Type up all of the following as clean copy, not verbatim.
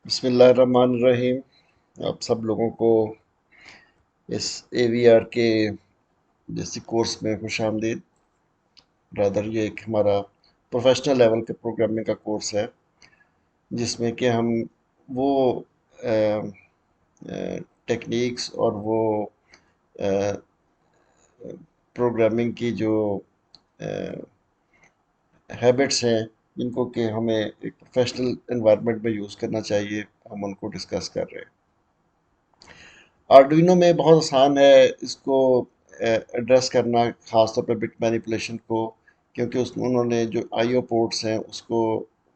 बिस्मिल्लाहिर्रहमानिर्रहीम। आप सब लोगों को इस AVR के बेसिक कोर्स में खुशामदीद। ब्रदर, ये एक हमारा प्रोफेशनल लेवल के प्रोग्रामिंग का कोर्स है जिसमें कि हम वो टेक्निक्स और वो प्रोग्रामिंग की जो हैबिट्स हैं जिनको कि हमें एक प्रोफेशनल एनवायरनमेंट में यूज़ करना चाहिए, हम उनको डिस्कस कर रहे हैं। आर्डुइनो में बहुत आसान है इसको एड्रेस करना, ख़ास तौर पे बिट मैनिपुलेशन को, क्योंकि उस उन्होंने जो आईओ पोर्ट्स हैं उसको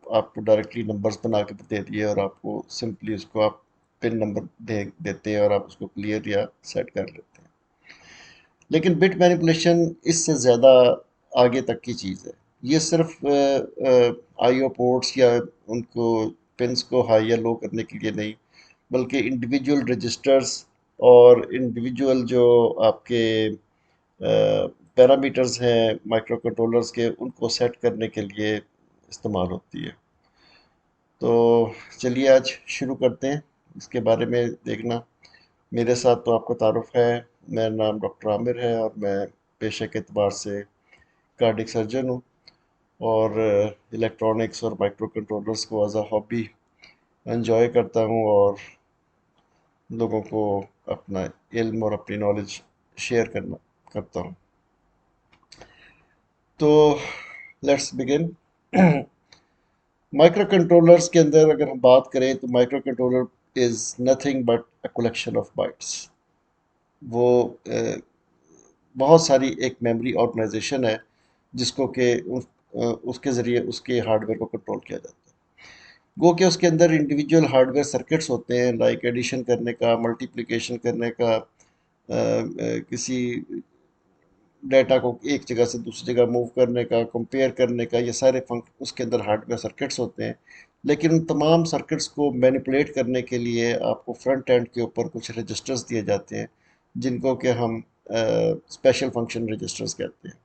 आपको डायरेक्टली नंबर्स बना के दे दिए और आपको सिंपली उसको आप पिन नंबर दे देते हैं और आप उसको क्लियर या सेट कर लेते हैं। लेकिन बिट मैनिपुलेशन इससे ज़्यादा आगे तक की चीज़ है। ये सिर्फ आईओ पोर्ट्स या उनको पिन्स को हाई या लो करने के लिए नहीं, बल्कि इंडिविजुअल रजिस्टर्स और इंडिविजुअल जो आपके पैरामीटर्स हैं माइक्रो कंट्रोलर्स के, उनको सेट करने के लिए इस्तेमाल होती है। तो चलिए आज शुरू करते हैं इसके बारे में देखना। मेरे साथ तो आपका तारुफ है, मेरा नाम डॉक्टर आमिर है और मैं पेशे के एतबार से कार्डिक सर्जन हूँ और इलेक्ट्रॉनिक्स और माइक्रो कंट्रोलर्स को एज अ हॉबी एंजॉय करता हूँ और लोगों को अपना इल्म और अपनी नॉलेज शेयर करना करता हूँ। तो लेट्स बिगिन। माइक्रो कंट्रोलर्स के अंदर अगर हम बात करें तो micro controller is nothing but a collection of bytes. वो बहुत सारी एक मेमोरी ऑर्गेनाइजेशन है जिसको कि उसके ज़रिए उसके हार्डवेयर को कंट्रोल किया जाता है। गो कि उसके अंदर इंडिविजुअल हार्डवेयर सर्किट्स होते हैं, लाइक एडिशन करने का, मल्टीप्लिकेशन करने का, किसी डाटा को एक जगह से दूसरी जगह मूव करने का, कंपेयर करने का, ये सारे फंक्शन उसके अंदर हार्डवेयर सर्किट्स होते हैं। लेकिन उन तमाम सर्किट्स को मैनिपुलेट करने के लिए आपको फ्रंट एंड के ऊपर कुछ रजिस्टर्स दिए जाते हैं जिनको कि हम स्पेशल फंक्शन रजिस्टर्स कहते हैं।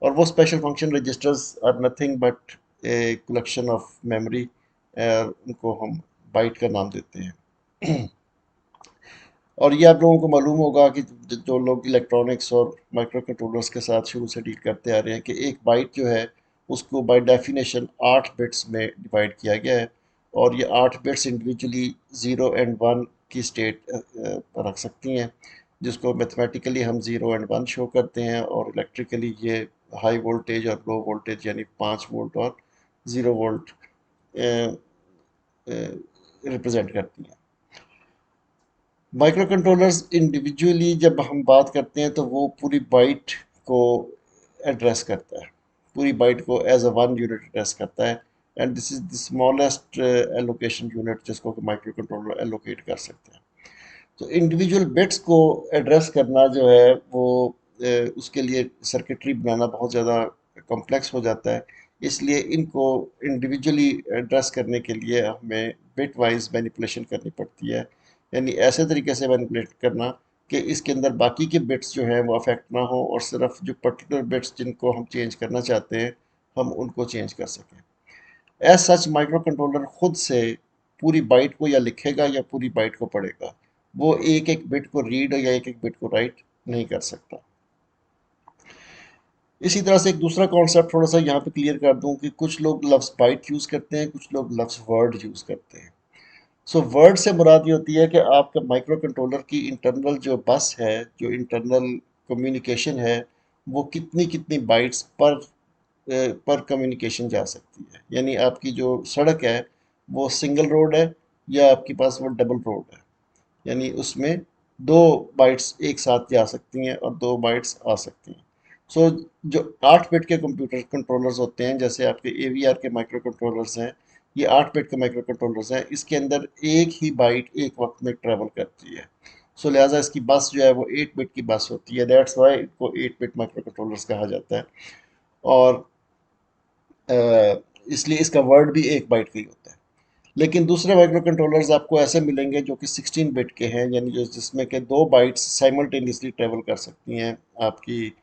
और वो special function registers are nothing but a collection of memory, उनको हम बाइट का नाम देते हैं। और ये आप लोगों को मालूम होगा कि जो लोग इलेक्ट्रॉनिक्स और माइक्रो कंट्रोलर्स के साथ शुरू से डील करते आ रहे हैं कि एक बाइट जो है उसको बाय डेफिनेशन 8 बिट्स में डिवाइड किया गया है और ये 8 बिट्स इंडिविजुअली 0 एंड 1 की स्टेट पर रख सकती हैं, जिसको मैथमेटिकली हम 0 एंड 1 शो करते हैं और इलेक्ट्रिकली ये हाई वोल्टेज और लो वोल्टेज यानी 5 वोल्ट और 0 वोल्ट रिप्रेजेंट करती हैं। माइक्रो कंट्रोलर्स इंडिविजुअली जब हम बात करते हैं तो वो पूरी बाइट को एड्रेस करता है, पूरी बाइट को as a one unit address करता है। And this is the smallest allocation unit जिसको कि माइक्रो कंट्रोलर एलोकेट कर सकते हैं। तो इंडिविजुअल बिट्स को एड्रेस करना जो है वो उसके लिए सर्किटरी बनाना बहुत ज़्यादा कॉम्प्लेक्स हो जाता है। इसलिए इनको इंडिविजुअली एड्रेस करने के लिए हमें बिट वाइज मैनिपुलेशन करनी पड़ती है, यानी ऐसे तरीके से मैनिपुलेट करना कि इसके अंदर बाकी के बिट्स जो हैं वो अफेक्ट ना हो और सिर्फ जो पर्टिकुलर बिट्स जिनको हम चेंज करना चाहते हैं हम उनको चेंज कर सकें। एज सच माइक्रो कंट्रोलर खुद से पूरी बाइट को या लिखेगा या पूरी बाइट को पढ़ेगा, वो एक एक बिट को रीड या एक एक बिट को राइट नहीं कर सकता। इसी तरह से एक दूसरा कॉन्सेप्ट थोड़ा सा यहाँ पे क्लियर कर दूं कि कुछ लोग लफ्ज़ बाइट यूज़ करते हैं, कुछ लोग लफ्ज़ वर्ड यूज़ करते हैं। सो वर्ड से मुराद ये होती है कि आपका माइक्रो कंट्रोलर की इंटरनल जो बस है, जो इंटरनल कम्युनिकेशन है, वो कितनी कितनी बाइट्स पर कम्युनिकेशन जा सकती है। यानी आपकी जो सड़क है वो सिंगल रोड है या आपके पास वो डबल रोड है, यानी उसमें 2 बाइट्स एक साथ जा सकती हैं और 2 बाइट्स आ सकती हैं। सो जो 8 बिट के कंप्यूटर कंट्रोलर्स होते हैं, जैसे आपके AVR के माइक्रो कंट्रोलर्स हैं, ये 8 बिट के माइक्रो कंट्रोलर्स हैं, इसके अंदर एक ही बाइट एक वक्त में ट्रेवल करती है। सो लिहाजा इसकी बस जो है वो 8 बिट की बस होती है, दैट्स वाई इनको 8 बिट माइक्रो कंट्रोलर्स कहा जाता है। और इसलिए इसका वर्ड भी 1 बाइट का ही होता है। लेकिन दूसरे माइक्रो कंट्रोलर्स आपको ऐसे मिलेंगे जो कि 16 बिट के हैं, यानी जो जिसमें के 2 बाइट्स साइमल्टेनियसली ट्रेवल कर सकती हैं आपकी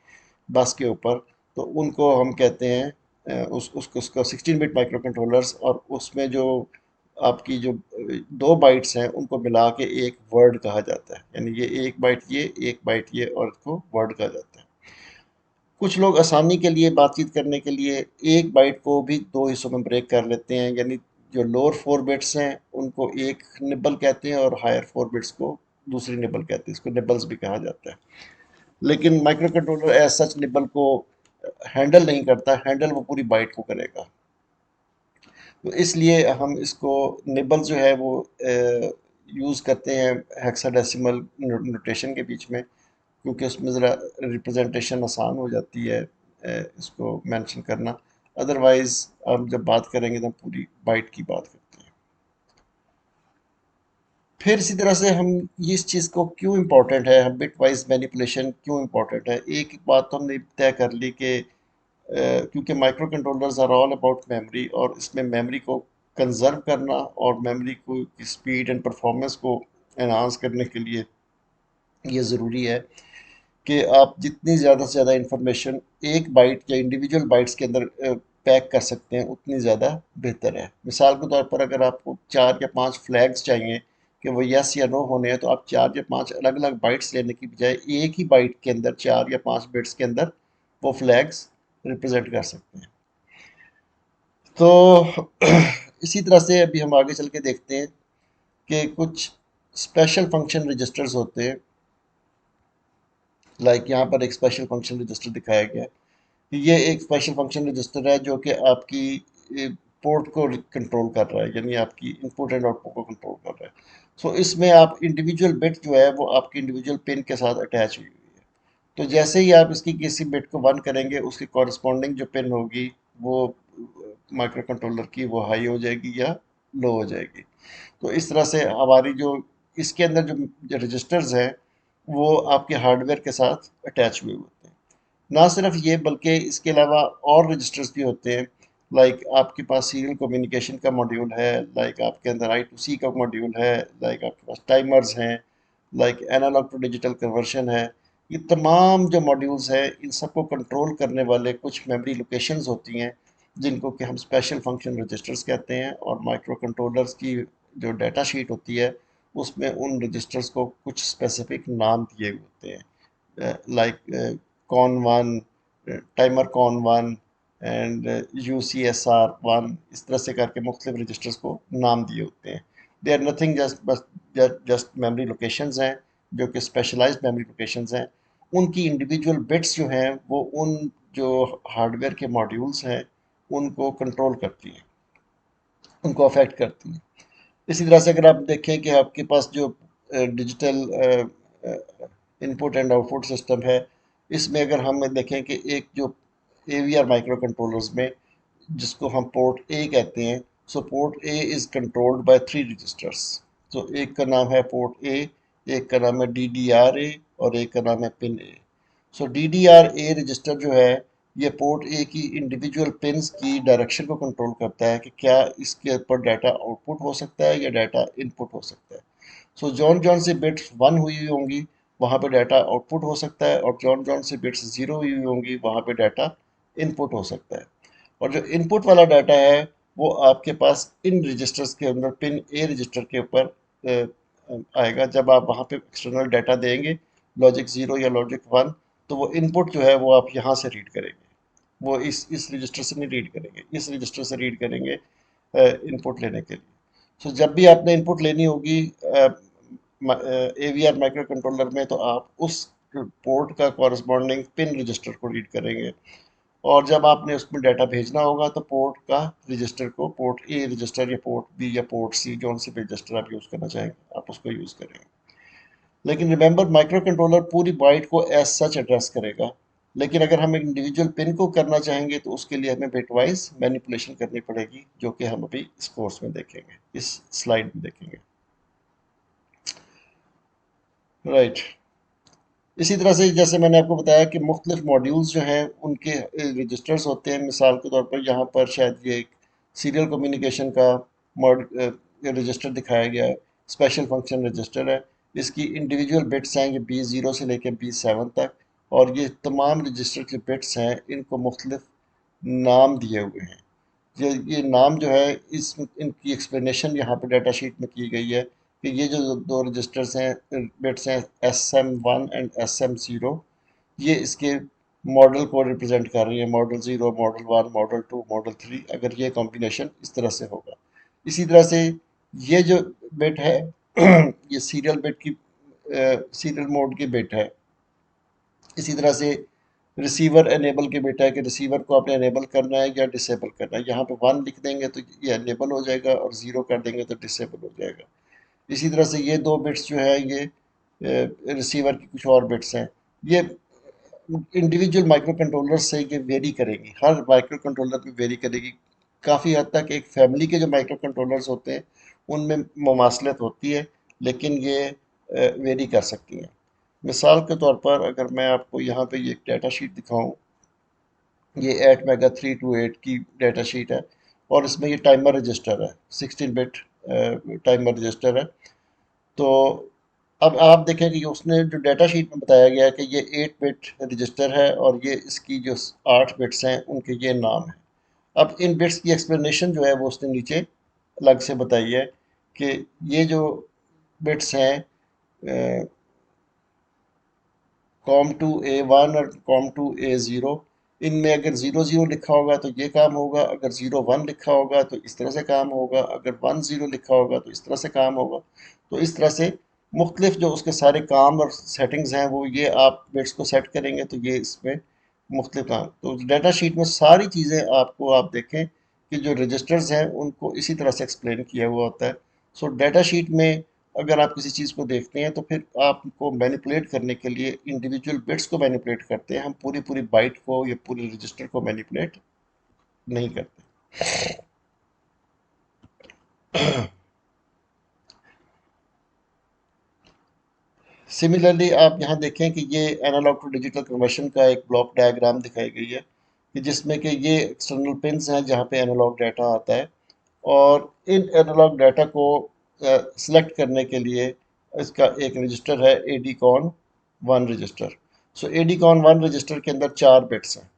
बस के ऊपर। तो उनको हम कहते हैं उसको 16 बिट माइक्रो कंट्रोलर्स। और उसमें जो आपकी जो दो बाइट्स हैं उनको मिला के एक वर्ड कहा जाता है, यानी ये एक बाइट ये और इसको वर्ड कहा जाता है। कुछ लोग आसानी के लिए बातचीत करने के लिए एक बाइट को भी दो हिस्सों में ब्रेक कर लेते हैं, यानी जो लोअर फोर बिट्स हैं उनको एक निबल कहते हैं और हायर फोर बिट्स को दूसरी निबल कहते हैं, इसको निबल्स भी कहा जाता है। लेकिन microcontroller as such nibble को हैंडल नहीं करता, हैंडल वो पूरी बाइट को करेगा। तो इसलिए हम इसको निबल जो है वो यूज़ करते हैं हेक्साडेसिमल नोटेशन के बीच में, क्योंकि उसमें ज़रा रिप्रेजेंटेशन आसान हो जाती है इसको मेंशन करना। अदरवाइज़ हम जब बात करेंगे तो हम पूरी बाइट की बात करते हैं। फिर इसी तरह से हम ये इस चीज़ को क्यों इम्पोर्टेंट है, हम बिट वाइज मैनिपुलेशन क्यों इम्पोर्टेंट है, एक बात तो हमने तय कर ली कि क्योंकि microcontrollers are all about memory, और इसमें मेमोरी को कंजर्व करना और मेमोरी को की स्पीड एंड परफॉर्मेंस को एनहांस करने के लिए ये ज़रूरी है कि आप जितनी ज़्यादा से ज़्यादा इंफॉर्मेशन एक बाइट या इंडिविजुअल बाइट्स के अंदर पैक कर सकते हैं उतनी ज़्यादा बेहतर है। मिसाल के तौर पर अगर आपको 4 या 5 फ्लैग्स चाहिए कि वो यस या नो होने हैं, तो आप 4 या 5 अलग अलग बाइट्स लेने की बजाय एक ही बाइट के अंदर 4 या 5 बिट्स के अंदर वो फ्लैग्स रिप्रेजेंट कर सकते हैं। तो इसी तरह से अभी हम आगे चल के देखते हैं कि कुछ स्पेशल फंक्शन रजिस्टर्स होते हैं। लाइक यहाँ पर एक स्पेशल फंक्शन रजिस्टर दिखाया गया है। ये एक स्पेशल फंक्शन रजिस्टर है जो कि आपकी पोर्ट को कंट्रोल कर रहा है, यानी आपकी इनपुट एंड आउटपुट को कंट्रोल कर रहा है। सो इसमें आप इंडिविजुअल बिट जो है वो आपकी इंडिविजुअल पिन के साथ अटैच हुई हुई है। तो जैसे ही आप इसकी किसी बिट को वन करेंगे, उसकी कॉरस्पॉन्डिंग जो पिन होगी वो माइक्रो कंट्रोलर की वो हाई हो जाएगी या लो हो जाएगी। तो इस तरह से हमारी जो इसके अंदर जो रजिस्टर्स हैं वो आपके हार्डवेयर के साथ अटैच हुए होते हैं। ना सिर्फ ये बल्कि इसके अलावा और रजिस्टर्स भी होते हैं। लाइक आपके पास सीरियल कम्युनिकेशन का मॉड्यूल है, लाइक आपके अंदर I2C का मॉड्यूल है, लाइक आपके पास टाइमर्स हैं, like analog to digital conversion है। ये तमाम जो मॉड्यूल्स हैं इन सबको कंट्रोल करने वाले कुछ मेमोरी लोकेशंस होती हैं जिनको कि हम स्पेशल फंक्शन रजिस्टर्स कहते हैं। और माइक्रो कंट्रोलर्स की जो डाटा शीट होती है उसमें उन रजिस्टर्स को कुछ स्पेसिफिक नाम दिए हुए होते हैं, like con 1, timer con 1 and UCSR 1, इस तरह से करके मुख्तलिफ रजिस्टर्स को नाम दिए होते हैं। दे आर नथिंग जस्ट बस जस्ट मेमोरी लोकेशंस हैं जो कि स्पेशलाइज्ड मेमोरी लोकेशंस हैं। उनकी इंडिविजुअल बिट्स जो हैं वो उन जो हार्डवेयर के मॉड्यूल्स हैं उनको कंट्रोल करती हैं, उनको अफेक्ट करती हैं। इसी तरह से अगर आप देखें कि आपके पास जो digital input and output system है, इसमें अगर हम देखें कि एक जो AVR माइक्रो कंट्रोलर्स में जिसको हम पोर्ट ए कहते हैं, so port A is controlled by 3 registers. तो एक का नाम है पोर्ट ए, एक का नाम है DDR A और एक का नाम है pin A. So DDR A register जो है ये पोर्ट ए की इंडिविजुअल पिन्स की डायरेक्शन को कंट्रोल करता है कि क्या इसके ऊपर डाटा आउटपुट हो सकता है या डाटा इनपुट हो सकता है। सो जॉन जॉन से बिट्स 1 हुई हुई होंगी वहाँ पे डाटा आउटपुट हो सकता है, और जॉन जॉन से बिट्स 0 हुई हुई होंगी वहाँ पे डाटा इनपुट हो सकता है। और जो इनपुट वाला डाटा है वो आपके पास इन रजिस्टर्स के अंदर पिन ए रजिस्टर के ऊपर आएगा। जब आप वहाँ पे एक्सटर्नल डाटा देंगे लॉजिक 0 या लॉजिक 1, तो वो इनपुट जो है वो आप यहाँ से रीड करेंगे, वो इस रजिस्टर से नहीं रीड करेंगे, इस रजिस्टर से रीड करेंगे इनपुट लेने के लिए। सो जब भी आपने इनपुट लेनी होगी AVR माइक्रो कंट्रोलर में, तो आप उस पोर्ट का कॉरस्पॉन्डिंग पिन रजिस्टर को रीड करेंगे, और जब आपने उसमें डाटा भेजना होगा तो पोर्ट का रजिस्टर को पोर्ट ए रजिस्टर या पोर्ट बी या पोर्ट सी, जौन से भी रजिस्टर आप यूज़ करना चाहेंगे आप उसको यूज़ करेंगे। लेकिन रिमेंबर माइक्रो कंट्रोलर पूरी बाइट को एज सच एड्रेस करेगा, लेकिन अगर हम इंडिविजुअल पिन को करना चाहेंगे तो उसके लिए हमें बिटवाइज मैनिपुलेशन करनी पड़ेगी, जो कि हम अभी इस कोर्स में देखेंगे, इस स्लाइड में देखेंगे। राइट। इसी तरह से जैसे मैंने आपको बताया कि मुख्तलिफ मॉड्यूल्स जो हैं उनके रजिस्टर्स होते हैं। मिसाल के तौर पर यहाँ पर शायद ये एक सीरियल कम्युनिकेशन का रजिस्टर दिखाया गया है, स्पेशल फंक्शन रजिस्टर है। इसकी इंडिविजुअल बिट्स हैं ये B0 से लेकर B7 तक, और ये तमाम रजिस्टर के बिट्स हैं इनको मुख्तलिफ नाम दिए हुए हैं। ये नाम जो है, इस इनकी एक्सप्लेनेशन यहाँ पे डाटा शीट में की गई है कि ये जो दो रजिस्टर्स हैं, बिट्स हैं, SM1 एंड SM0, ये इसके मॉडल को रिप्रेजेंट कर रही है। मॉडल 0, मॉडल 1, मॉडल 2, मॉडल 3, अगर ये कॉम्बिनेशन इस तरह से होगा। इसी तरह से ये जो बिट है ये सीरियल बिट की सीरियल मोड की बिट है। इसी तरह से रिसीवर एनेबल के बेटा है कि रिसीवर को आपने एनेबल करना है या डिसेबल करना है। यहाँ पे 1 लिख देंगे तो ये एनेबल हो जाएगा और 0 कर देंगे तो डिसेबल हो जाएगा। इसी तरह से ये दो बिट्स जो है ये रिसीवर की कुछ और बिट्स हैं। ये इंडिविजुअल माइक्रो कंट्रोलर से ये वेरी करेंगी, हर माइक्रो कंट्रोलर में वेरी करेगी। काफ़ी हद तक एक फैमिली के जो माइक्रो कंट्रोलर्स होते हैं उनमें मुमासलत होती है, लेकिन ये वेरी कर सकती हैं। मिसाल के तौर पर अगर मैं आपको यहाँ पे ये एक डाटा शीट दिखाऊं, ये 8 मेगा 328 की डाटा शीट है और इसमें ये टाइमर रजिस्टर है, 16 बिट टाइमर रजिस्टर है। तो अब आप देखें कि उसने जो डाटा शीट में बताया गया है कि ये 8 बिट रजिस्टर है और ये इसकी जो 8 बिट्स हैं उनके ये नाम है। अब इन बिट्स की एक्सप्लेनेशन जो है वो उसने नीचे अलग से बताई है कि ये जो बिट्स हैं, COM2A1 और COM2A0, इनमें अगर 00 लिखा होगा तो ये काम होगा, अगर 01 लिखा होगा तो इस तरह से काम होगा, अगर 10 लिखा होगा तो इस तरह से काम होगा। तो इस तरह से मुख्तलिफ जो उसके सारे काम और सेटिंग्स हैं वो ये आप बिट्स को सेट करेंगे तो ये इसमें मुख्तलिफ काम। तो डाटा शीट में सारी चीज़ें आपको आप देखें कि जो रजिस्टर्स हैं उनको इसी तरह से एक्सप्लेन किया हुआ होता है। सो डाटा शीट में अगर आप किसी चीज़ को देखते हैं तो फिर आपको मैनिपुलेट करने के लिए इंडिविजुअल बिट्स को मैनिपुलेट करते हैं, हम पूरी पूरी बाइट को या पूरे रजिस्टर को मैनिपुलेट नहीं करते। सिमिलरली आप यहाँ देखें कि ये एनालॉग टू डिजिटल कन्वर्शन का एक ब्लॉक डायग्राम दिखाई गई है कि जिसमें कि ये एक्सटर्नल पिंस हैं जहाँ पे एनालॉग डाटा आता है और इन एनालॉग डाटा को सिलेक्ट करने के लिए इसका एक रजिस्टर है ADCON 1 रजिस्टर। सो ADCON 1 रजिस्टर के अंदर 4 बिट्स हैं।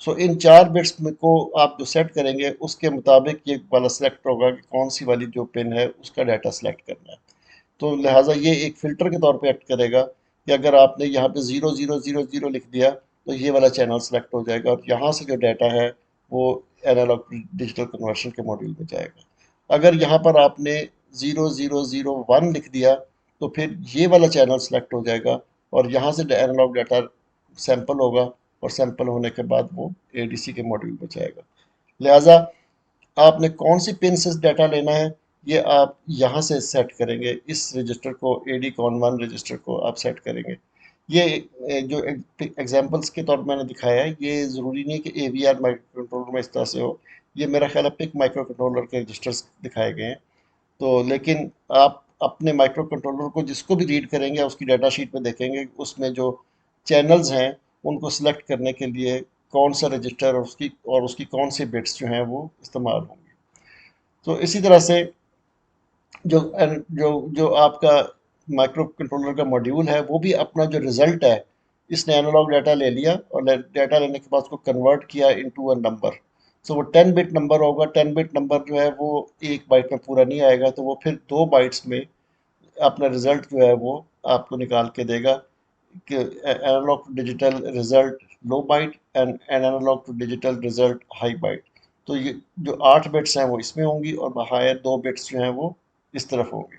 सो इन 4 बिट्स में को आप जो सेट करेंगे उसके मुताबिक ये वाला सिलेक्ट होगा कि कौन सी वाली जो पिन है उसका डाटा सिलेक्ट करना है। तो लिहाजा ये एक फ़िल्टर के तौर पे एक्ट करेगा कि अगर आपने यहाँ पे 0000 लिख दिया तो ये वाला चैनल सेलेक्ट हो जाएगा और यहाँ से जो डाटा है वो एनालॉग डिजिटल कन्वर्शन के मॉड्यूल में जाएगा। अगर यहाँ पर आपने 0001 लिख दिया तो फिर ये वाला चैनल सेलेक्ट हो जाएगा और यहाँ से एनालॉग डाटा सैंपल होगा और सैंपल होने के बाद वो ADC के मॉड्यूल में जाएगा। लिहाजा आपने कौन सी पिन से डाटा लेना है ये आप यहाँ से सेट करेंगे। इस रजिस्टर को ADCON 1 रजिस्टर को आप सेट करेंगे। ये जो एग्जांपल्स के तौर पर मैंने दिखाया है ये ज़रूरी नहीं कि AVR माइक्रो कंट्रोलर में इस तरह से हो। ये मेरा ख्याल है पिक माइक्रो कंट्रोलर के रजिस्टर्स दिखाए गए हैं। तो लेकिन आप अपने माइक्रो कंट्रोलर को जिसको भी रीड करेंगे उसकी डाटा शीट में देखेंगे उसमें जो चैनल्स हैं उनको सिलेक्ट करने के लिए कौन सा रजिस्टर और उसकी कौन सी बिट्स जो हैं वो इस्तेमाल होंगी। तो इसी तरह से जो जो जो आपका माइक्रो कंट्रोलर का मॉड्यूल है वो भी अपना जो रिजल्ट है इसने एनालॉग डाटा ले लिया और डाटा लेने के बाद उसको कन्वर्ट किया इनटू अ नंबर। सो वो 10 बिट नंबर होगा। 10 बिट नंबर जो है वो एक बाइट में पूरा नहीं आएगा तो वो फिर दो बाइट्स में अपना रिजल्ट जो है वो आपको निकाल के देगा कि analog to digital result low byte and analog to digital result high byte. तो ये जो 8 बिट्स हैं वो इसमें होंगी और बाहर दो बिट्स जो हैं वो इस तरफ होंगी।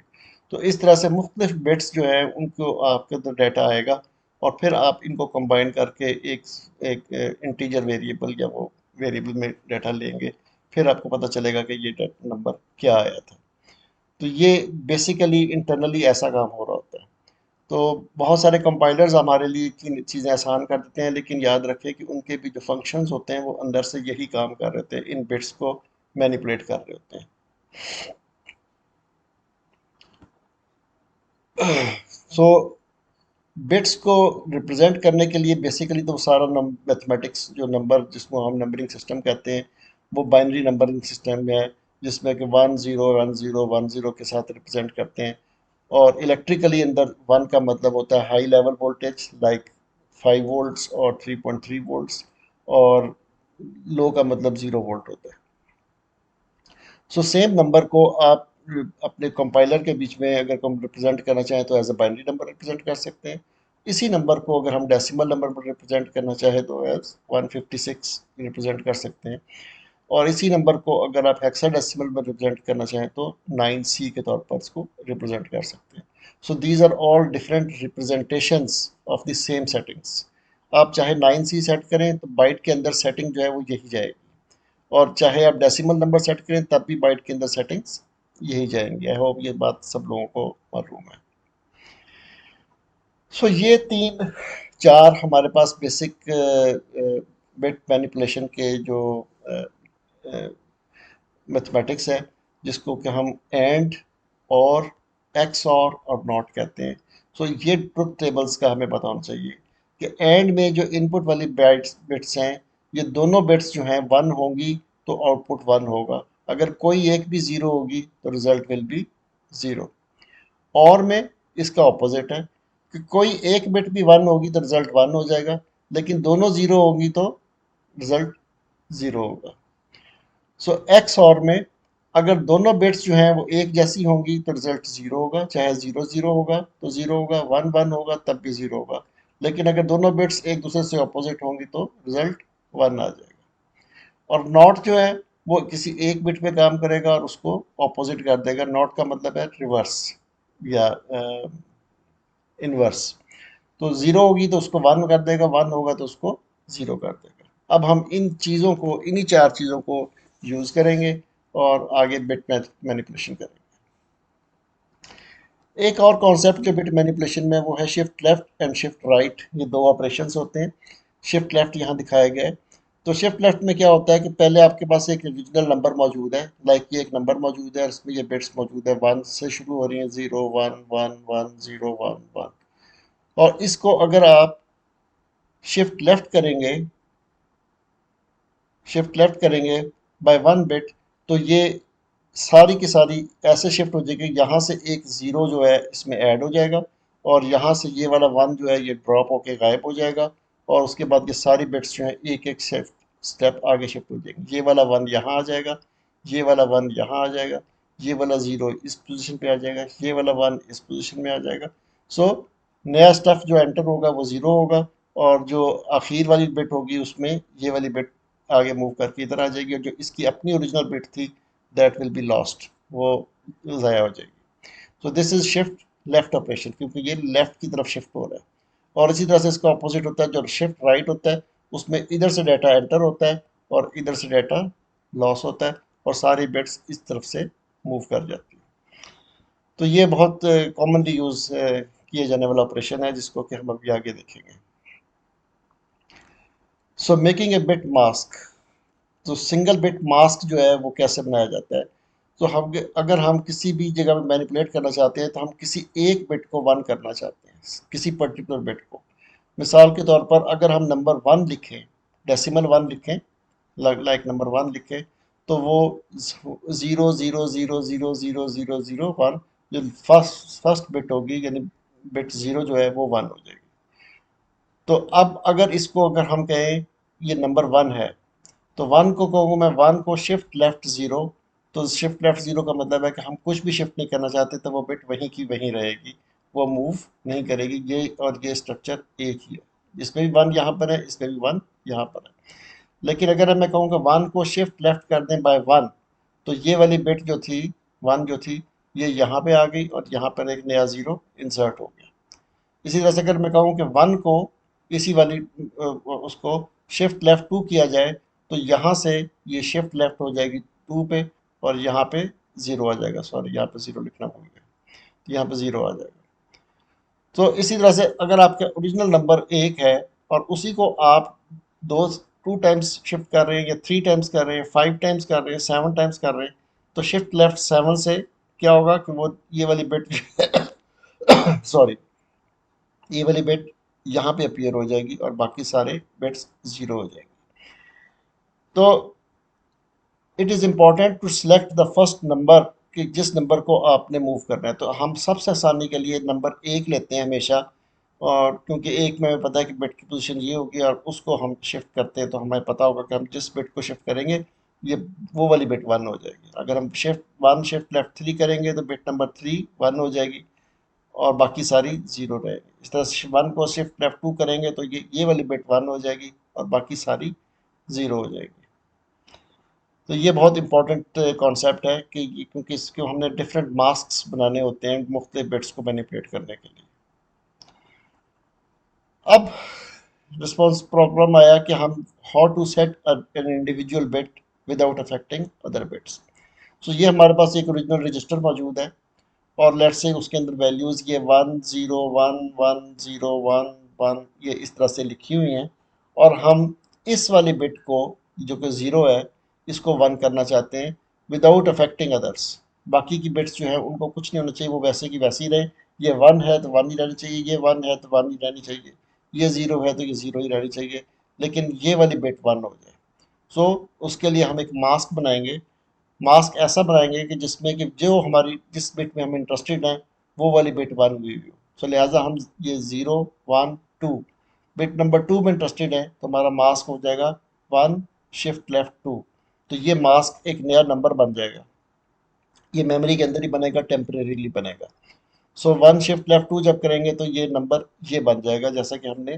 तो इस तरह से मुख्तलिफ बिट्स जो हैं उनको आपके अंदर डाटा आएगा और फिर आप इनको कंबाइन करके एक एक इंटीजर वेरिएबल या वो वेरिएबल में डाटा लेंगे। फिर आपको पता चलेगा कि ये नंबर क्या आया था। तो ये बेसिकली इंटरनली ऐसा काम हो रहा होता है। तो बहुत सारे कंपाइलर्स हमारे लिए चीज़ें आसान कर देते हैं, लेकिन याद रखें कि उनके भी जो फंक्शंस होते हैं वो अंदर से यही काम कर रहे होते हैं, इन बिट्स को मैनिपुलेट कर रहे होते हैं। सो बिट्स को रिप्रेजेंट करने के लिए बेसिकली तो सारा मैथमेटिक्स जो नंबर जिसको हम नंबरिंग सिस्टम कहते हैं वो बाइनरी नंबरिंग सिस्टम में है, जिसमें कि 101010 के साथ रिप्रेजेंट करते हैं। और इलेक्ट्रिकली अंदर 1 का मतलब होता है high level voltage like 5 volts और 3.3 वोल्ट्स और लो का मतलब 0 वोल्ट होता है। सो सेम नंबर को आप अपने कंपाइलर के बीच में अगर हम रिप्रेजेंट करना चाहें तो as a binary number represent कर सकते हैं। इसी नंबर को अगर हम डेसिमल नंबर पर रिप्रेजेंट करना चाहें तो एज 156 रिप्रेजेंट कर सकते हैं। और इसी नंबर को अगर आप हेक्साडेसिमल में रिप्रेजेंट करना चाहें तो 9C के तौर पर इसको रिप्रेजेंट कर सकते हैं। So these are all different representations of the same settings. आप चाहे 9C सेट करें तो बाइट के अंदर सेटिंग जो है वो यही जाएगी, और चाहे आप डेसिमल नंबर सेट करें तब भी बाइट के अंदर सेटिंग्स यही जाएंगी। आई होप ये बात सब लोगों को मालूम है। सो ये तीन चार हमारे पास बेसिक बिट मैनिपुलेशन के जो मैथमेटिक्स है, जिसको कि हम एंड और एक्स और नॉट कहते हैं। सो ये ट्रुथ टेबल्स का हमें पता होना चाहिए कि एंड में जो इनपुट वाली बिट्स बिट्स हैं, ये दोनों बिट्स जो हैं वन होंगी तो आउटपुट वन होगा। अगर कोई एक भी ज़ीरो होगी तो रिज़ल्ट विल बी ज़ीरो। और में इसका ऑपोजिट है कि कोई एक बिट भी वन होगी तो रिज़ल्ट वन हो जाएगा, लेकिन दोनों ज़ीरो होगी तो रिज़ल्ट ज़ीरो होगा। सो एक्स और में अगर दोनों बिट्स जो हैं वो एक जैसी होंगी तो रिजल्ट ज़ीरो होगा, चाहे ज़ीरो ज़ीरो होगा तो ज़ीरो होगा, वन वन होगा तब भी ज़ीरो होगा। लेकिन अगर दोनों बिट्स एक दूसरे से अपोजिट होंगी तो रिजल्ट वन आ जाएगा। और नॉट जो है वो किसी एक बिट पे काम करेगा और उसको अपोजिट कर देगा। नॉट का मतलब है रिवर्स या इनवर्स। तो ज़ीरो होगी तो उसको वन कर देगा, वन होगा तो उसको ज़ीरो कर देगा। अब हम इन चीज़ों को, इन्हीं चार चीज़ों को यूज़ करेंगे और आगे बिट मैनिपुलेशन करेंगे। एक और कॉन्सेप्ट जो बिट मैनिपुलेशन में वो है shift left and shift right. ये दो ऑपरेशंस होते हैं। शिफ्ट लेफ्ट यहाँ दिखाया गया है। तो शिफ्ट लेफ्ट में क्या होता है कि पहले आपके पास एक ओरिजिनल नंबर मौजूद है, लाइक ये एक नंबर मौजूद है और इसमें ये बिट्स मौजूद है, वन से शुरू हो रही हैं, zero one one one zero one one. और इसको अगर आप शिफ्ट लेफ्ट करेंगे, शिफ्ट लेफ्ट करेंगे बाय वन बिट, तो ये सारी की सारी ऐसे शिफ्ट हो जाएगी। यहाँ से एक ज़ीरो जो है इसमें ऐड हो जाएगा और यहाँ से ये वाला वन जो है ये ड्रॉप होके गायब हो जाएगा। और उसके बाद ये सारी बिट्स जो है एक एक शिफ्ट स्टेप आगे शिफ्ट हो जाएंगी। ये वाला वन यहाँ आ जाएगा, ये वाला वन यहाँ आ जाएगा, ये वाला ज़ीरो इस पोजीशन पे आ जाएगा, ये वाला वन इस पोजीशन में आ जाएगा। सो नया स्टफ जो एंटर होगा वो ज़ीरो होगा, और जो आखिर वाली बिट होगी उसमें ये वाली बिट आगे मूव करके इधर आ जाएगी, और जो इसकी अपनी ओरिजिनल बिट थी दैट विल बी लॉस्ट, वो ज़ाया हो जाएगी। So this is shift left operation, क्योंकि ये लेफ्ट की तरफ शिफ्ट हो रहा है। और इसी तरह से इसका अपोजिट होता है, जो शिफ्ट राइट होता है उसमें इधर से डाटा एंटर होता है और इधर से डाटा लॉस होता है, और सारी बिट्स इस तरफ से मूव कर जाती है। तो ये बहुत कॉमनली यूज़ किए जाने वाला ऑपरेशन है, जिसको कि हम अभी आगे देखेंगे। So making a bit mask. तो सिंगल बिट मास्क जो है वो कैसे बनाया जाता है? तो हम अगर हम किसी भी जगह में मैनिपुलेट करना चाहते हैं तो हम किसी एक बिट को वन करना चाहते हैं, किसी पर्टिकुलर बिट को। मिसाल के तौर पर अगर हम नंबर वन लिखें, डेसिमल वन लिखें, लाइक नंबर वन लिखें, तो वो zero zero zero zero zero zero zero one, जो फर्स्ट बिट होगी यानी बिट ज़ीरो जो है वो वन हो जाएगी। तो अब अगर इसको अगर हम कहें ये नंबर वन है, तो वन को कहूँगा मैं, वन को शिफ्ट लेफ्ट ज़ीरो। तो शिफ्ट लेफ्ट ज़ीरो का मतलब है कि हम कुछ भी शिफ्ट नहीं करना चाहते तो वो बिट वहीं की वहीं रहेगी, वो मूव नहीं करेगी। ये और ये स्ट्रक्चर एक ही है, इसमें भी वन यहाँ पर है, इसमें भी वन यहाँ पर है। लेकिन अगर मैं कहूँगा वन को शिफ्ट लेफ्ट कर दें बाय वन, तो ये वाली बिट जो थी, वन जो थी, ये यहाँ पे आ गई और यहाँ पर एक नया ज़ीरो इंसर्ट हो गया। इसी तरह से अगर मैं कहूँ कि वन को इसी वाली उसको शिफ्ट लेफ्ट टू किया जाए, तो यहाँ से ये शिफ्ट लेफ्ट हो जाएगी टू पे और यहाँ पे ज़ीरो आ जाएगा। सॉरी, यहाँ पे ज़ीरो लिखना भूल गया, तो यहाँ पे ज़ीरो आ जाएगा। तो इसी तरह से अगर आपका ओरिजिनल नंबर एक है और उसी को आप दो टू टाइम्स शिफ्ट कर रहे हैं या थ्री टाइम्स कर रहे हैं, फाइव टाइम्स कर रहे हैं, सेवन टाइम्स कर रहे हैं, तो शिफ्ट लेफ्ट सेवन से क्या होगा कि वो ये वाली बिट सॉरी, ये वाली बिट यहाँ पे अपीयर हो जाएगी और बाकी सारे बिट्स ज़ीरो हो जाएंगे। तो it is important to select the first number, कि जिस नंबर को आपने मूव करना है। तो हम सबसे आसानी के लिए नंबर एक लेते हैं हमेशा, और क्योंकि एक में हमें पता है कि बिट की पोजीशन ये होगी और उसको हम शिफ्ट करते हैं, तो हमें पता होगा कि हम जिस बिट को शिफ्ट करेंगे ये वो वाली बिट 1 हो जाएगी। अगर हम शिफ्ट 1 शिफ्ट लेफ्ट 3 करेंगे तो बिट नंबर 3 1 हो जाएगी और बाकी सारी 0 रहेगी। इस तरह से 1 को शिफ्ट लेफ्ट 2 करेंगे तो ये वाली बिट 1 हो जाएगी और बाकी सारी 0 हो जाएगी। तो ये बहुत इंपॉर्टेंट कॉन्सेप्ट है कि क्योंकि इसको हमने डिफरेंट मास्क्स बनाने होते हैं मुख्तलिफ बिट्स को मैनिपुलेट करने के लिए। अब रिस्पॉन्स प्रॉब्लम आया कि हम how to set an individual bit without affecting other bits. So ये हमारे पास एक ओरिजिनल रजिस्टर मौजूद है और लेट्स से उसके अंदर वैल्यूज़ ये 1 0 1 1 0 1 1 ये इस तरह से लिखी हुई हैं और हम इस वाली बिट को जो कि ज़ीरो है इसको 1 करना चाहते हैं विदाउट अफेक्टिंग अदर्स। बाकी की बिट्स जो है उनको कुछ नहीं होना चाहिए, वो वैसे की वैसे ही रहे। ये 1 है तो 1 ही रहनी चाहिए, ये 1 है तो 1 ही रहनी चाहिए, ये 0 है तो ये 0 ही रहनी चाहिए, लेकिन ये वाली बिट 1 हो जाए। सो उसके लिए हम एक मास्क बनाएंगे। मास्क ऐसा बनाएंगे कि जिसमें कि जो हमारी जिस बिट में हम इंटरेस्टेड हैं वो वाली बिट 1 हुई हो। सो लिहाजा हम ये 0 1 2 बिट नंबर 2 में इंटरेस्टेड है तो हमारा मास्क हो जाएगा 1 शिफ्ट लेफ्ट 2। तो ये मास्क एक नया नंबर बन जाएगा, ये मेमोरी के अंदर ही बनेगा, टेम्परेरीली बनेगा। सो 1 शिफ्ट लेफ्ट 2 जब करेंगे तो ये नंबर ये बन जाएगा जैसा कि हमने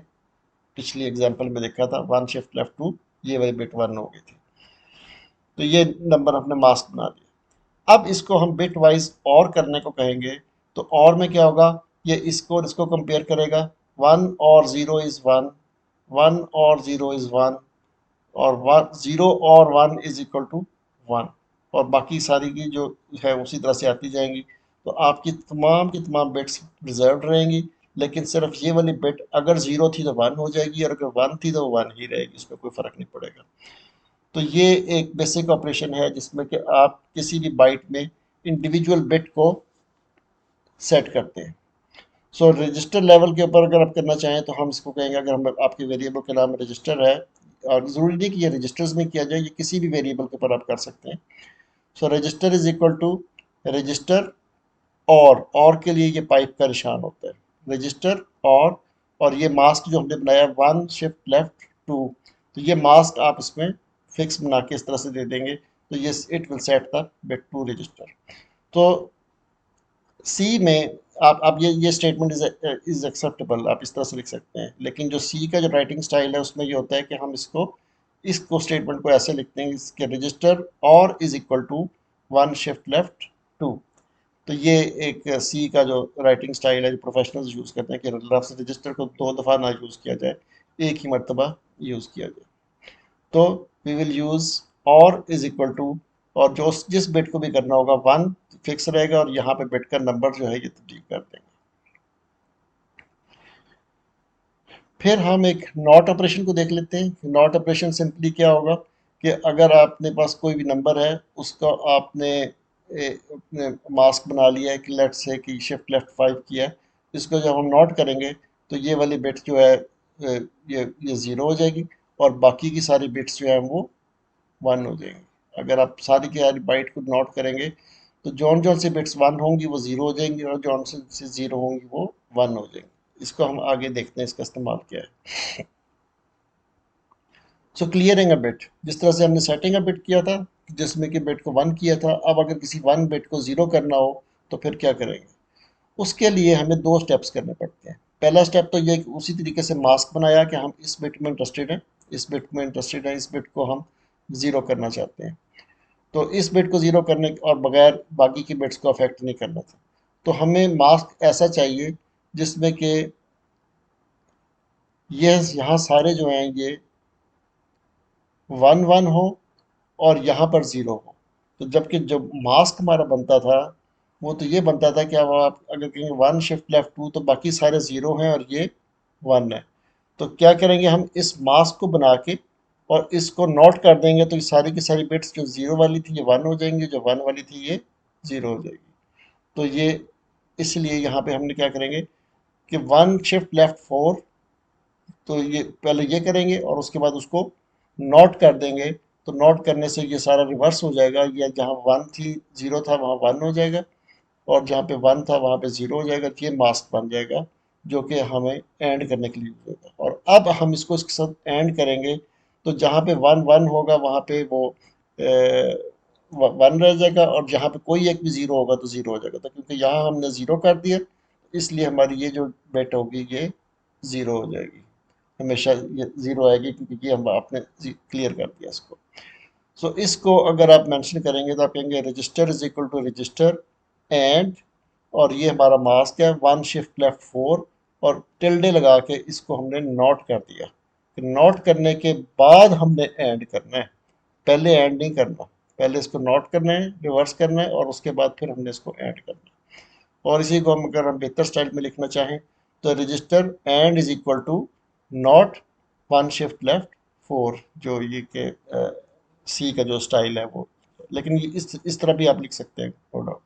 पिछली एग्जांपल में देखा था, 1 शिफ्ट लेफ्ट 2 ये वाली बिट 1 हो गई थी। तो ये नंबर हमने मास्क बना दिया। अब इसको हम बिट वाइज और करने को कहेंगे तो और में क्या होगा, ये इसको और इसको कंपेयर करेगा। 1 और 0 इज़ 1, 1 और 0 इज़ 1 और 1 0 और 1 इज इक्वल टू 1 और बाकी सारी की जो है उसी तरह से आती जाएंगी। तो आपकी तमाम की तमाम बिट्स रिजर्व रहेंगी, लेकिन सिर्फ ये वाली बिट अगर 0 थी तो 1 हो जाएगी और अगर 1 थी तो 1 ही रहेगी, इसमें कोई फ़र्क नहीं पड़ेगा। तो ये एक बेसिक ऑपरेशन है जिसमें कि आप किसी भी बाइट में इंडिविजुअल बिट को सेट करते हैं। सो रजिस्टर लेवल के ऊपर अगर आप करना चाहें तो हम इसको कहेंगे, अगर हम आपके वेरिएबल का नाम रजिस्टर है और ज़रूरी नहीं कि ये रजिस्टर्स में किया जाए, ये किसी भी वेरिएबल के ऊपर आप कर सकते हैं। So register is equal to register और के लिए ये पाइप का निशान होता है, रजिस्टर और ये मास्क जो हमने बनाया 1 शिफ्ट लेफ्ट 2। तो ये मास्क आप इसमें फिक्स बना के इस तरह से दे देंगे तो ये it will set the bit to register. तो सी में आप ये स्टेटमेंट इज एक्सेप्टेबल, आप इस तरह से लिख सकते हैं, लेकिन जो सी का जो राइटिंग स्टाइल है उसमें ये होता है कि हम इसको स्टेटमेंट को ऐसे लिखते हैं इसके register or is equal to 1 shift left 2। तो ये एक सी का जो राइटिंग स्टाइल है जो प्रोफेशनल्स यूज़ करते हैं कि लफ्ज़ रजिस्टर को दो दफ़ा ना यूज़ किया जाए, एक ही मरतबा यूज़ किया जाए। तो वी विल यूज़ और इज इक्वल टू और जो जिस बिट को भी करना होगा 1 फिक्स रहेगा और यहाँ पे बिट का नंबर जो है ये तब्दील कर देंगे। फिर हम एक नॉट ऑपरेशन को देख लेते हैं। नॉट ऑपरेशन सिंपली क्या होगा कि अगर आपने पास कोई भी नंबर है उसका आपने अपने मास्क बना लिया है कि लेट्स से कि शिफ्ट लेफ्ट 5 किया है, इसको जब हम नॉट करेंगे तो ये वाली बिट जो है ये 0 हो जाएगी और बाकी की सारी बिट्स जो है वो 1 हो जाएंगी। अगर आप सारी की सारी बाइट को नोट करेंगे तो जौन जौन सी बिट्स 1 होंगी वो 0 हो जाएंगी और जौन सी 0 होंगी वो 1 हो जाएंगी। इसको हम आगे देखते हैं इसका इस्तेमाल क्या है। सो क्लियरिंग अ बिट, जिस तरह से हमने सेटिंग अ बिट किया था जिसमें कि बिट को 1 किया था, अब अगर किसी 1 बिट को 0 करना हो तो फिर क्या करेंगे। उसके लिए हमें दो स्टेप्स करने पड़ते हैं। पहला स्टेप तो ये कि उसी तरीके से मास्क बनाया कि हम इस बिट में इंटरेस्टेड हैं, इस बिट में इंटरेस्टेड हैं, इस बिट को हम 0 करना चाहते हैं। तो इस बिट को ज़ीरो करने और बगैर बाकी की बिट्स को अफेक्ट नहीं करना था। तो हमें मास्क ऐसा चाहिए जिसमें कि ये यहाँ सारे जो हैं ये 1 1 हो और यहाँ पर 0 हो। तो जबकि जब मास्क हमारा बनता था वो तो ये बनता था कि अब आप अगर कहेंगे 1 शिफ्ट लेफ्ट 2 तो बाकी सारे 0 हैं और ये 1 है। तो क्या करेंगे हम इस मास्क को बना के और इसको नोट कर देंगे तो ये सारी की सारी बिट्स जो 0 वाली थी ये 1 हो जाएंगी, जो 1 वाली थी ये 0 हो जाएगी। तो ये इसलिए यहाँ पे हमने क्या करेंगे कि 1 शिफ्ट लेफ्ट 4, तो ये पहले ये करेंगे और उसके बाद उसको नोट कर देंगे। तो नोट करने से ये सारा रिवर्स हो जाएगा, ये जहाँ 1 थी 0 था वहाँ 1 हो जाएगा और जहाँ पे 1 था वहाँ पे 0 हो जाएगा। ये मास्क बन जाएगा जो कि हमें एंड करने के लिए यूज होगा। और अब हम इसको इसके साथ एंड करेंगे तो जहाँ पे 1 1 होगा वहाँ पे वो वन रह जाएगा, और जहाँ पे कोई एक भी ज़ीरो होगा तो ज़ीरो हो जाएगा। तो क्योंकि यहाँ हमने ज़ीरो कर दिया, इसलिए हमारी ये जो बेट होगी ये ज़ीरो हो जाएगी, हमेशा ये ज़ीरो आएगी, क्योंकि ये हम आपने क्लियर कर दिया इसको। सो इसको अगर आप मेंशन करेंगे तो आप कहेंगे register is equal to register and, और ये हमारा मास्क है, वन शिफ्ट लेफ्ट फोर, और टिल्डे लगा के इसको हमने नोट कर दिया। नोट करने के बाद हमने एंड करना है, पहले ऐड नहीं करना। पहले इसको नोट करना है, रिवर्स करना है, और उसके बाद फिर हमने इसको ऐड करना है। और इसी को हम अगर हम बेहतर स्टाइल में लिखना चाहें तो register and is equal to not one shift left four, जो ये के सी का जो स्टाइल है वो। लेकिन ये इस तरह भी आप लिख सकते हैं, नो डाउट।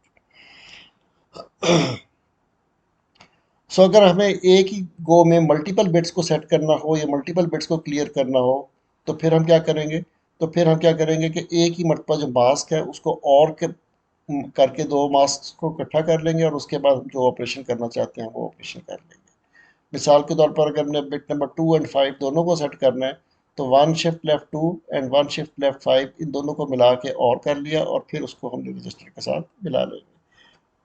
सो अगर हमें एक ही गो में मल्टीपल बिट्स को सेट करना हो या मल्टीपल बिट्स को क्लियर करना हो, तो फिर हम क्या करेंगे, कि एक ही मरतबा जो मास्क है उसको और के करके दो मास्क को इकट्ठा कर लेंगे, और उसके बाद हम जो ऑपरेशन करना चाहते हैं वो ऑपरेशन कर लेंगे। मिसाल के तौर पर अगर हमने बिट नंबर 2 और 5 दोनों को सेट करना है, तो one shift left 2 and one shift left 5 इन दोनों को मिला के और कर लिया, और फिर उसको हमने रजिस्टर के साथ मिला लेंगे।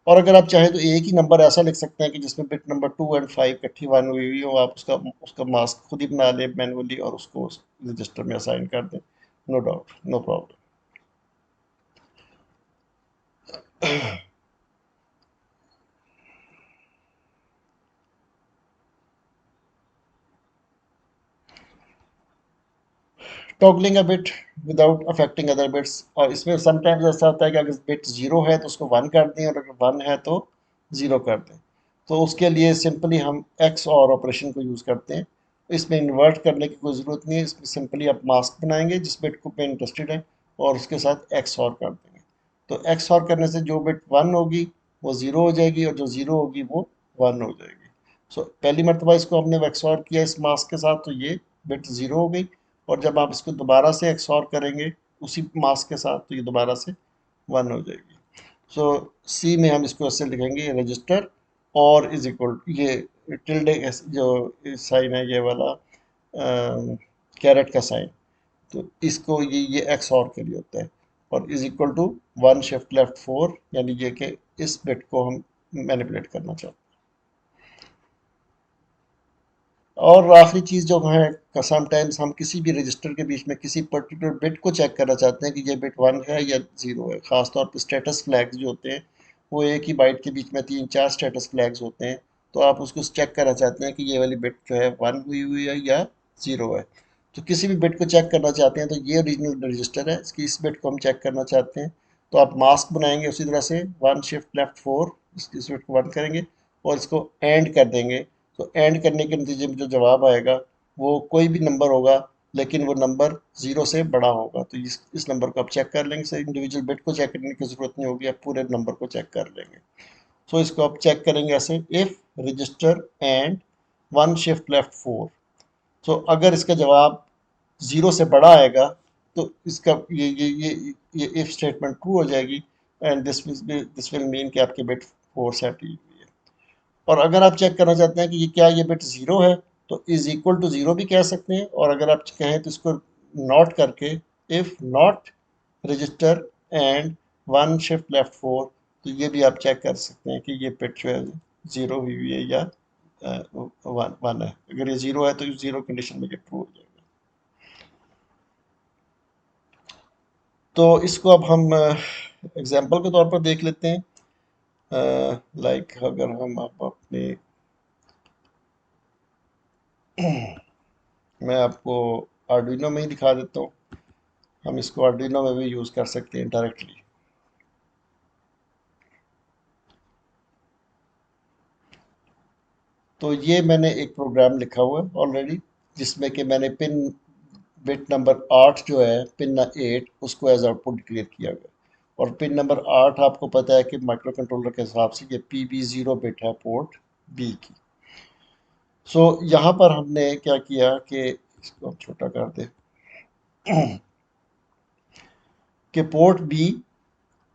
और अगर आप चाहें तो एक ही नंबर ऐसा लिख सकते हैं कि जिसमें बिट नंबर 2 और 5 इकट्ठी वन हुई हुई हो, आप उसका उसका मास्क खुद ही बना लें मैनुअली, और उसको उस रजिस्टर में असाइन कर दें, no doubt, no problem. Toggling a bit without affecting other bits, और इसमें समटाइम्स ऐसा होता है कि अगर बिट जीरो है तो उसको वन कर दें, और अगर वन है तो ज़ीरो कर दें। तो उसके लिए सिंपली हम एक्स और ऑपरेशन को यूज़ करते हैं। इसमें इन्वर्ट करने की कोई ज़रूरत नहीं है, इसमें सिंपली आप मास्क बनाएंगे जिस बिट को पे इंटरेस्टेड है, और उसके साथ एक्स और कर देंगे। तो एक्स और करने से जो बिट वन होगी वो ज़ीरो हो जाएगी, और जो ज़ीरो होगी वो वन हो जाएगी। सो पहली मरतबा इसको हमने एक्स और किया इस मास्क के साथ, तो ये बिट ज़ीरो हो गई, और जब आप इसको दोबारा से एक्सऑर करेंगे उसी मास्क के साथ, तो ये दोबारा से वन हो जाएगी। सो सी में हम इसको ऐसे लिखेंगे रजिस्टर और इज इक्वल, ये टिल्डे जो साइन है ये वाला कैरेट का साइन, तो इसको ये एक्स और के लिए होता है, or is equal to one shift left four, यानी ये कि इस बिट को हम मैनिपुलेट करना चाहते हैं। और आखिरी चीज़ जो है, समटाइम्स हम किसी भी रजिस्टर के बीच में किसी पर्टिकुलर बिट को चेक करना चाहते हैं कि ये बिट वन है या ज़ीरो है। ख़ास तौर पर स्टेटस फ्लैग्स जो होते हैं, वो एक ही बाइट के बीच में 3-4 स्टेटस फ्लैग्स होते हैं, तो आप उसको चेक करना चाहते हैं कि ये वाली बिट जो है वन हुई हुई है या ज़ीरो है। तो किसी भी बिट को चेक करना चाहते हैं तो ये ओरिजिनल रजिस्टर है, इसकी इस बिट को हम चेक करना चाहते हैं, तो आप मास्क बनाएंगे उसी तरह से, वन शिफ्ट लेफ्ट फोर, इस बिट को वन करेंगे और इसको एंड कर देंगे। तो एंड करने के नतीजे में जो जवाब आएगा वो कोई भी नंबर होगा, लेकिन वो नंबर ज़ीरो से बड़ा होगा। तो इस नंबर को आप चेक कर लेंगे, से इंडिविजुअल बिट को चेक करने की ज़रूरत नहीं होगी, आप पूरे नंबर को चेक कर लेंगे। सो इसको आप चेक करेंगे ऐसे, if register and one shift left four. So अगर इसका जवाब ज़ीरो से बड़ा आएगा तो इसका ये इफ स्टेटमेंट ट्रू हो जाएगी, एंड दिस विल मीन कि आपकी बिट फोर सेट हुई है। और अगर आप चेक करना चाहते हैं कि ये क्या ये बिट ज़ीरो है, तो इज इक्वल टू ज़ीरो भी कह सकते हैं, और अगर आप कहें तो इसको नॉट करके, if not register and one shift left four, तो ये भी आप चेक कर सकते हैं कि ये बिट जो है ज़ीरो हुई हुई है या वन वन है। अगर ये ज़ीरो है तो ज़ीरो कंडीशन में ये ट्रू हो जाएगा। तो इसको अब हम एग्जाम्पल के तौर पर देख लेते हैं। लाइक अगर हम अब अपने मैं आपको आर्डुइनो में ही दिखा देता हूँ, हम इसको आर्डुइनो में भी यूज़ कर सकते हैं डायरेक्टली। तो ये मैंने एक प्रोग्राम लिखा हुआ है ऑलरेडी, जिसमें कि मैंने पिन बिट नंबर 8 जो है, पिन 8 उसको एज आउटपुट डिक्लेयर किया हुआ है। और पिन नंबर 8 आपको पता है कि माइक्रो कंट्रोलर के हिसाब से ये PB0 बिट है, पोर्ट बी की। सो यहाँ पर हमने क्या किया कि इसको हम छोटा कर दें कि port B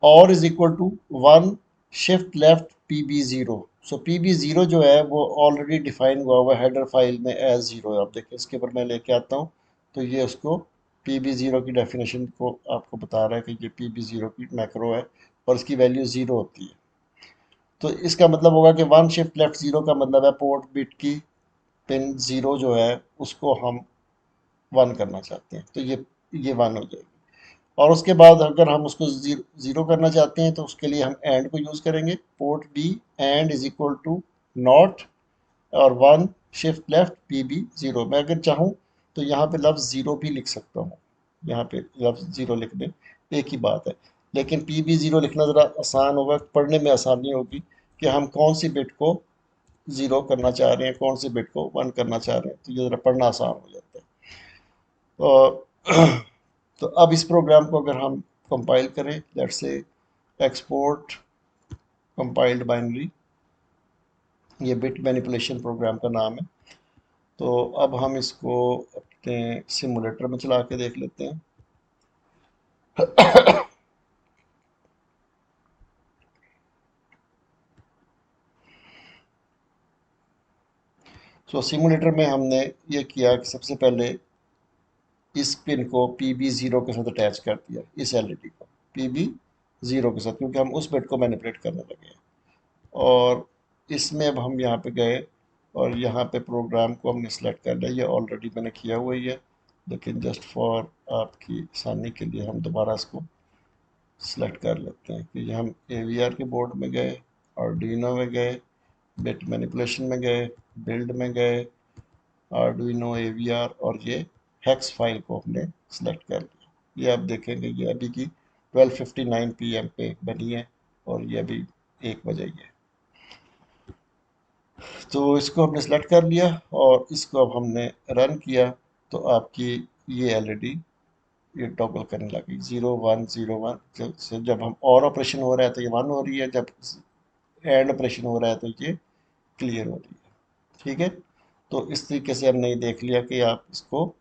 or is equal to one shift left PB0। So PB0 जो है वो ऑलरेडी डिफाइन हुआ हुआ हेडर फाइल में एज ज़ीरो है। आप देखिए इसके ऊपर मैं लेके आता हूँ, तो ये उसको पी बी ज़ीरो की डेफिनेशन को आपको बता रहा है कि ये पी बी ज़ीरो की मैक्रो है और इसकी वैल्यू ज़ीरो होती है। तो इसका मतलब होगा कि वन शिफ्ट लेफ्ट ज़ीरो का मतलब है पोर्ट बिट की पिन ज़ीरो जो है उसको हम वन करना चाहते हैं, तो ये वन हो जाएगी। और उसके बाद अगर हम उसको ज़ीरो करना चाहते हैं तो उसके लिए हम एंड को यूज़ करेंगे, port B and is equal to not और one shift left P B zero. मैं अगर चाहूँ तो यहाँ पे लफ्ज़ ज़ीरो भी लिख सकता हूँ, यहाँ पे लफ्ज़ ज़ीरो लिख दें, एक ही बात है। लेकिन पी बी ज़ीरो लिखना ज़रा आसान होगा, पढ़ने में आसानी होगी कि हम कौन सी बिट को ज़ीरो करना चाह रहे हैं, कौन सी बिट को वन करना चाह रहे हैं, तो ये ज़रा पढ़ना आसान हो जाता है। तो, तो अब इस प्रोग्राम को अगर हम कंपाइल करें, let's say export compiled binary, ये बिट मैनिपुलेशन प्रोग्राम का नाम है। तो अब हम इसको अपने सिमुलेटर में चला के देख लेते हैं। सो सिमुलेटर में हमने ये किया कि सबसे पहले इस पिन को पी बी ज़ीरो के साथ अटैच कर दिया, इस एलईडी को पी बी ज़ीरो के साथ, क्योंकि हम उस बिट को मैनिपुलेट करने लगे हैं। और इसमें अब हम यहाँ पे गए और यहाँ पे प्रोग्राम को हमने सेलेक्ट कर लिया, ये ऑलरेडी मैंने किया हुआ ही है, लेकिन जस्ट फॉर आपकी आसानी के लिए हम दोबारा इसको सेलेक्ट कर लेते हैं कि हम ए वी आर के बोर्ड में गए, आर्डुइनो में गए, बिट मैनिपुलेशन में गए, बिल्ड में गए, आर्डुइनो ए वी आर, और ये हेक्स फाइल को हमने सेलेक्ट कर लिया। ये आप देखेंगे ये अभी की 12:59 PM पे बनी है और ये अभी 1 बजे ही है। तो इसको हमने सेलेक्ट कर लिया और इसको अब हमने रन किया तो आपकी ये एलईडी ये टॉगल करने लगी 0101। जब हम और ऑपरेशन हो रहा है तो ये वन हो रही है, जब एंड ऑपरेशन हो रहा है तो ये क्लियर हो रही है। ठीक है, तो इस तरीके से हमने ये देख लिया कि आप इसको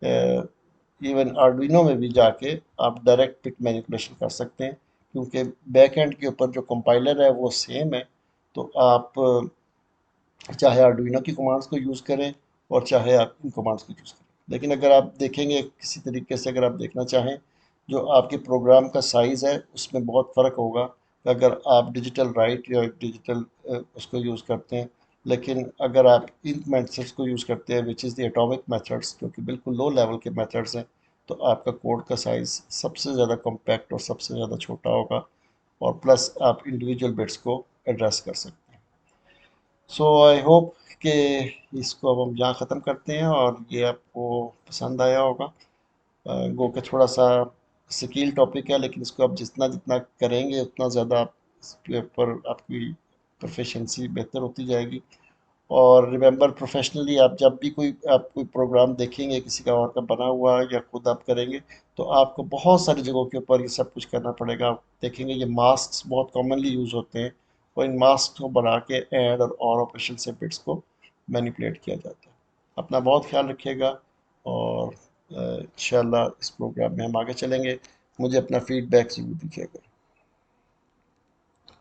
इवन आर्डुइनो में भी जाके आप डायरेक्ट बिट मैनिपुलेशन कर सकते हैं, क्योंकि बैक एंड के ऊपर जो कंपाइलर है वो सेम है। तो आप चाहे आर्डुइनो की कमांड्स को यूज़ करें और चाहे आप इन कमांड्स को यूज़ करें। लेकिन अगर आप देखेंगे किसी तरीके से, अगर आप देखना चाहें, जो आपके प्रोग्राम का साइज़ है उसमें बहुत फ़र्क होगा अगर आप डिजिटल राइट या डिजिटल उसको यूज़ करते हैं। लेकिन अगर आप इन मेथड्स को यूज़ करते हैं which is the atomic methods, जो कि बिल्कुल लो लेवल के मेथड्स हैं, तो आपका कोड का साइज़ सबसे ज़्यादा कॉम्पैक्ट और सबसे ज़्यादा छोटा होगा, और प्लस आप इंडिविजुअल बिट्स को एड्रेस कर सकते हैं। सो आई होप कि इसको अब हम यहाँ ख़त्म करते हैं और ये आपको पसंद आया होगा। गो के थोड़ा सा स्किल टॉपिक है, लेकिन इसको आप जितना जितना करेंगे उतना ज़्यादा इसके ऊपर आपकी प्रोफिशिएंसी बेहतर होती जाएगी। और रिमेंबर, प्रोफेशनली आप जब भी आप कोई प्रोग्राम देखेंगे किसी का और का बना हुआ या खुद आप करेंगे, तो आपको बहुत सारी जगहों के ऊपर ये सब कुछ करना पड़ेगा। आप देखेंगे ये मास्क बहुत कॉमनली यूज़ होते हैं और इन मास्क को बना के ऐड और ऑपरेशन से बिट्स को मैनिपुलेट किया जाता है। अपना बहुत ख्याल रखिएगा और इंशाल्लाह इस प्रोग्राम में हम आगे चलेंगे। मुझे अपना फीडबैक ज़रूर दीजिएगा।